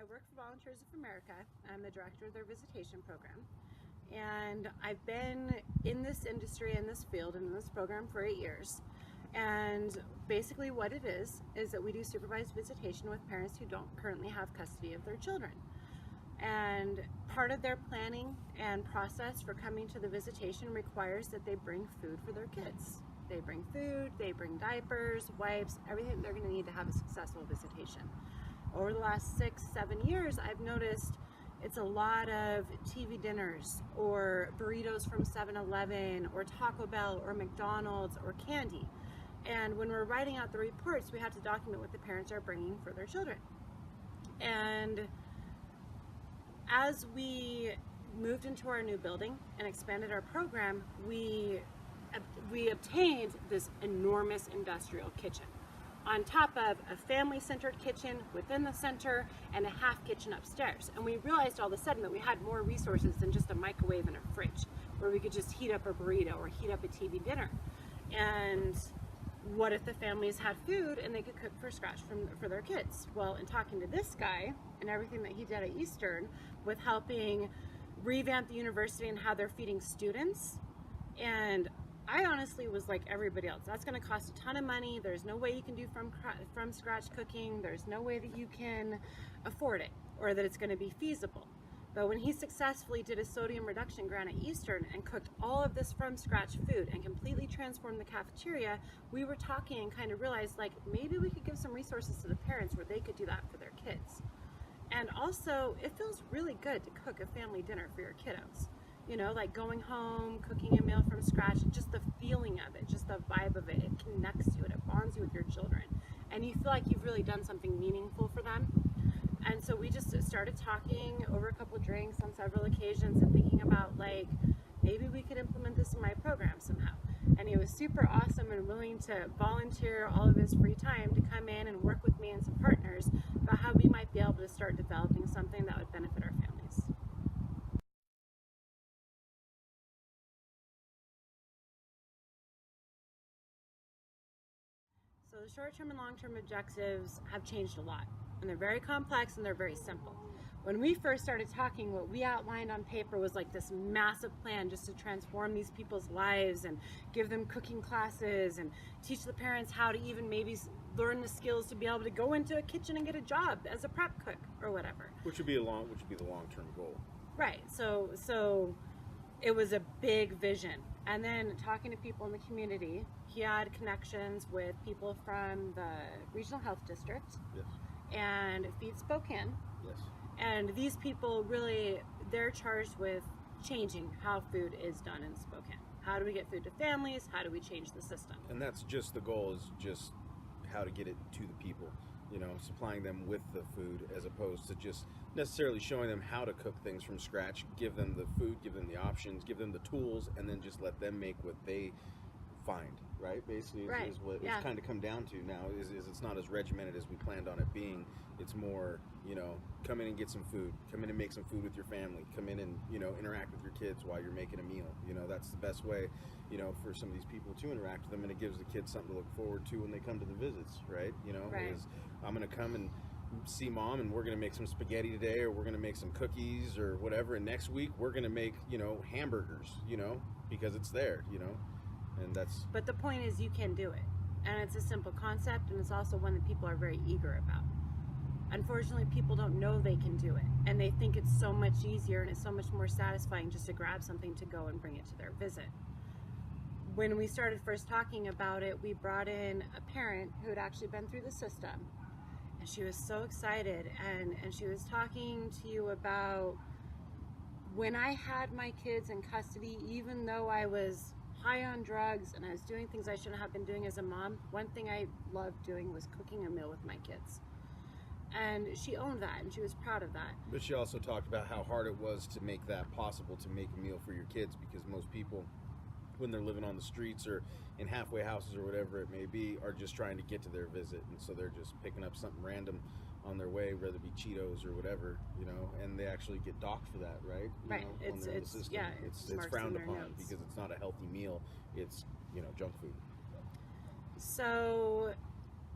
I work for Volunteers of America. I'm the director of their visitation program. And I've been in this industry, in this field, and in this program for 8 years. And basically what it is that we do supervised visitation with parents who don't currently have custody of their children. And part of their planning and process for coming to the visitation requires that they bring food for their kids. They bring food, they bring diapers, wipes, everything they're going to need to have a successful visitation. Over the last 6-7 years, I've noticed it's a lot of TV dinners or burritos from 7-Eleven or Taco Bell or McDonald's or candy. And when we're writing out the reports, we have to document what the parents are bringing for their children. And as we moved into our new building and expanded our program, we obtained this enormous industrial kitchen on top of a family-centered kitchen within the center and a half kitchen upstairs. And we realized all of a sudden that we had more resources than just a microwave and a fridge where we could just heat up a burrito or heat up a TV dinner. And what if the families had food and they could cook for scratch for their kids? Well, in talking to this guy and everything that he did at Eastern with helping revamp the university and how they're feeding students, and I honestly was like everybody else, that's going to cost a ton of money. There's no way you can do from scratch cooking. There's no way that you can afford it or that it's going to be feasible. But when he successfully did a sodium reduction grant at Eastern and cooked all of this from scratch food and completely transformed the cafeteria, we were talking and kind of realized like maybe we could give some resources to the parents where they could do that for their kids. And also it feels really good to cook a family dinner for your kiddos. You know, like going home, cooking a meal from scratch, just the feeling of it, just the vibe of it, it connects you and it bonds you with your children. And you feel like you've really done something meaningful for them. And so we just started talking over a couple of drinks on several occasions and thinking about like, maybe we could implement this in my program somehow. And he was super awesome and willing to volunteer all of his free time to come in and work with me and some partners about how we might be able to start developing something that would benefit our families. So the short-term and long-term objectives have changed a lot, and they're very complex and they're very simple. When we first started talking, what we outlined on paper was like this massive plan just to transform these people's lives and give them cooking classes and teach the parents how to even maybe learn the skills to be able to go into a kitchen and get a job as a prep cook or whatever. Which would be the long-term goal. Right. So it was a big vision. And then talking to people in the community, he had connections with people from the regional health district. Yes. And Feed Spokane. Yes. And these people really, they're charged with changing how food is done in Spokane. How do we get food to families? How do we change the system? And that's just the goal, is just how to get it to the people, you know, supplying them with the food as opposed to just necessarily showing them how to cook things from scratch. Give them the food, give them the options, give them the tools, and then just let them make what they find, right? Basically is what it's kind of come down to now, is it's not as regimented as we planned on it being. It's more, you know, come in and get some food, come in and make some food with your family, come in and, you know, interact with your kids while you're making a meal. You know, that's the best way, you know, for some of these people to interact with them, and it gives the kids something to look forward to when they come to the visits, right? You know, is I'm going to come and see mom and we're going to make some spaghetti today, or we're going to make some cookies or whatever, and next week we're going to make, you know, hamburgers, you know, because it's there, you know. And that's, but the point is you can do it, and it's a simple concept, and it's also one that people are very eager about. Unfortunately, people don't know they can do it, and they think it's so much easier and it's so much more satisfying just to grab something to go and bring it to their visit. When we started first talking about it, we brought in a parent who had actually been through the system, and she was so excited, and she was talking to you about, when I had my kids in custody, even though I was high on drugs and I was doing things I shouldn't have been doing as a mom, one thing I loved doing was cooking a meal with my kids. And she owned that, and she was proud of that. But she also talked about how hard it was to make that possible, to make a meal for your kids, because most people, when they're living on the streets or in halfway houses or whatever it may be, are just trying to get to their visit, and so they're just picking up something random on their way, whether it be Cheetos or whatever, you know, and they actually get docked for that, right? Right. It's frowned upon because it's not a healthy meal. It's, you know, junk food. So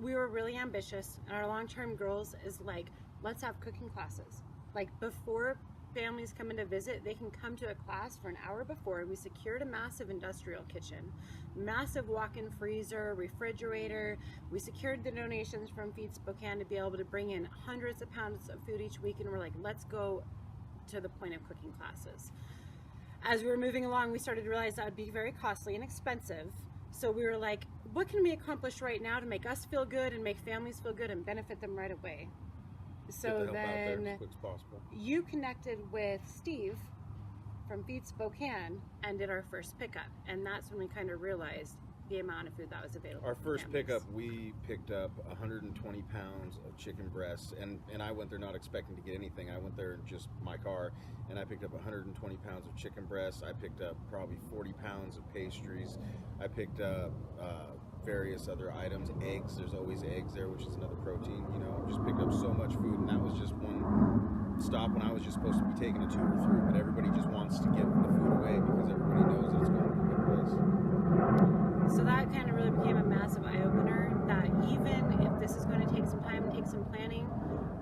we were really ambitious, and our long-term goals is like let's have cooking classes. Like before families come in to visit, they can come to a class for an hour before. We secured a massive industrial kitchen, massive walk-in freezer, refrigerator. We secured the donations from Feed Spokane to be able to bring in hundreds of pounds of food each week, and we're like, let's go to the point of cooking classes. As we were moving along, we started to realize that would be very costly and expensive. So we were like, what can we accomplish right now to make us feel good and make families feel good and benefit them right away? So Get the help out there then as quick as possible. you connected with Steve from Feed Spokane and did our first pickup. And that's when we kind of realized the amount of food that was available. Our for first families. pickup, we picked up 120 pounds of chicken breasts, and I went there not expecting to get anything. I went there in just my car, and I picked up 120 pounds of chicken breasts. I picked up probably 40 pounds of pastries. I picked up various other items, eggs. There's always eggs there, which is another protein. You know, just picked up so much food, and that was just one stop when I was just supposed to be taking a 2 or 3. But everybody just wants to give the food away because everybody knows that it's going to a good place. So that kind of really became a massive eye-opener that even if this is going to take some time and take some planning,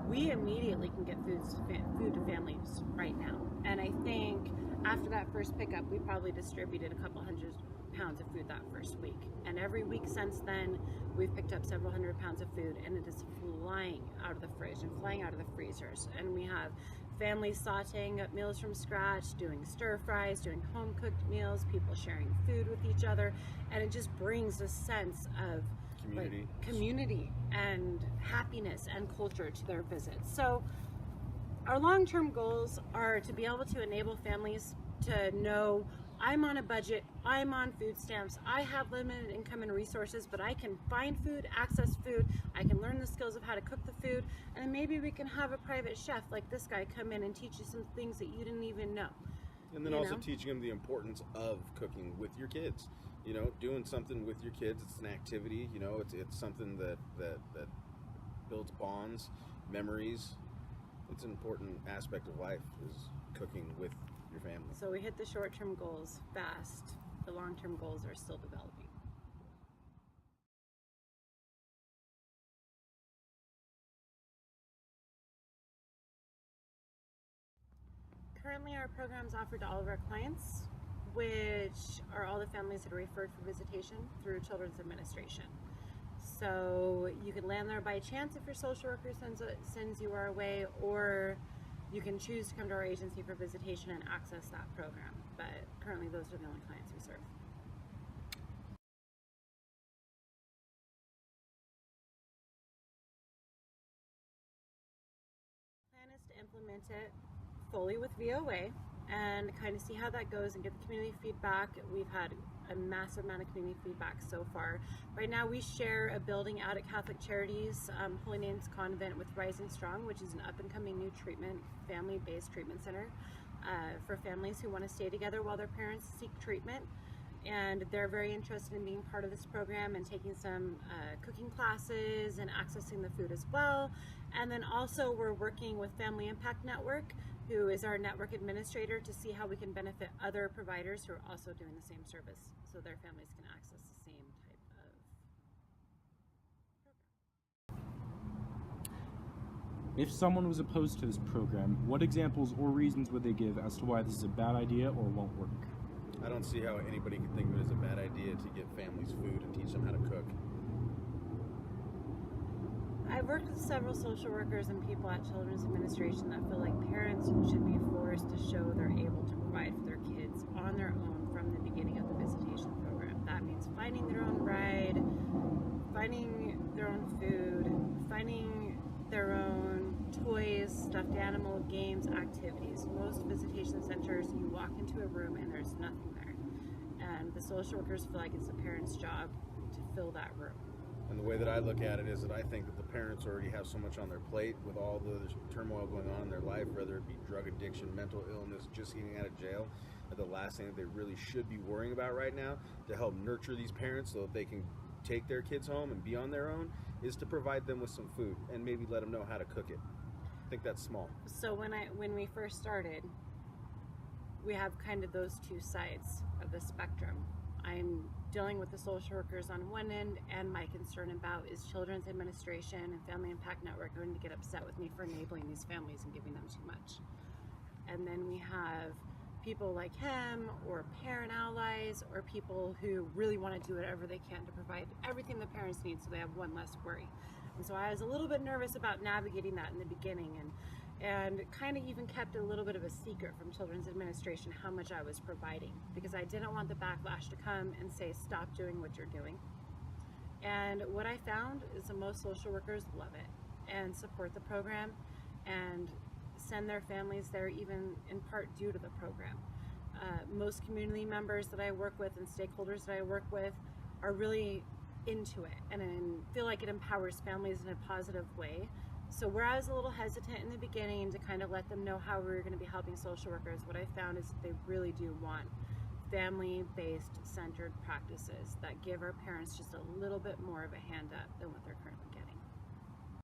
we immediately can get food to families right now. And I think after that first pickup, we probably distributed a couple hundred pounds of food that first week. And every week since then, we've picked up several hundred pounds of food, and it is flying out of the fridge and flying out of the freezers. And we have families sauteing up meals from scratch, doing stir fries, doing home cooked meals, people sharing food with each other, and it just brings a sense of community and happiness and culture to their visits. So our long-term goals are to be able to enable families to know, I'm on a budget, I'm on food stamps, I have limited income and resources, but I can find food, access food, I can learn the skills of how to cook the food, and then maybe we can have a private chef like this guy come in and teach you some things that you didn't even know. And then also teaching them the importance of cooking with your kids. You know, doing something with your kids, it's an activity, you know, it's something that builds bonds, memories. It's an important aspect of life, is cooking with your family. So we hit the short-term goals fast. The long-term goals are still developing. Currently, our program is offered to all of our clients, which are all the families that are referred for visitation through Children's Administration. So you can land there by chance if your social worker sends you our way, or you can choose to come to our agency for visitation and access that program. But currently, those are the only clients we serve. Plan is to implement it fully with VOA and kind of see how that goes and get the community feedback. We've had a massive amount of community feedback so far. Right now we share a building out at Catholic Charities, Holy Names Convent, with Rising Strong, which is an up-and-coming new family-based treatment center for families who want to stay together while their parents seek treatment. And they're very interested in being part of this program and taking some cooking classes and accessing the food as well. And then also we're working with Family Impact Network, who is our network administrator, to see how we can benefit other providers who are also doing the same service, so their families can access the same type of program. If someone was opposed to this program, what examples or reasons would they give as to why this is a bad idea or won't work? I don't see how anybody could think of it as a bad idea to give families food and teach them how to cook. I've worked with several social workers and people at Children's Administration that feel like parents should be forced to show they're able to provide for their kids on their own from the beginning of the visitation program. That means finding their own ride, finding their own food, finding their own toys, stuffed animal, games, activities. Most visitation centers, you walk into a room and there's nothing there. And the social workers feel like it's the parent's job to fill that room. And the way that I look at it is that I think that the parents already have so much on their plate with all the turmoil going on in their life, whether it be drug addiction, mental illness, just getting out of jail, that the last thing that they really should be worrying about right now to help nurture these parents so that they can take their kids home and be on their own is to provide them with some food and maybe let them know how to cook it. I think that's small. So when we first started, we have kind of those two sides of the spectrum. I'm dealing with the social workers on one end, and my concern about is Children's Administration and Family Impact Network going to get upset with me for enabling these families and giving them too much. And then we have people like him, or parent allies, or people who really want to do whatever they can to provide everything the parents need so they have one less worry. And so I was a little bit nervous about navigating that in the beginning, and kind of even kept a little bit of a secret from Children's Administration how much I was providing, because I didn't want the backlash to come and say, stop doing what you're doing. And what I found is that most social workers love it and support the program and send their families there, even in part due to the program. Most community members that I work with and stakeholders that I work with are really into it and feel like it empowers families in a positive way. So where I was a little hesitant in the beginning to kind of let them know how we were going to be helping social workers, what I found is that they really do want family-based centered practices that give our parents just a little bit more of a hand up than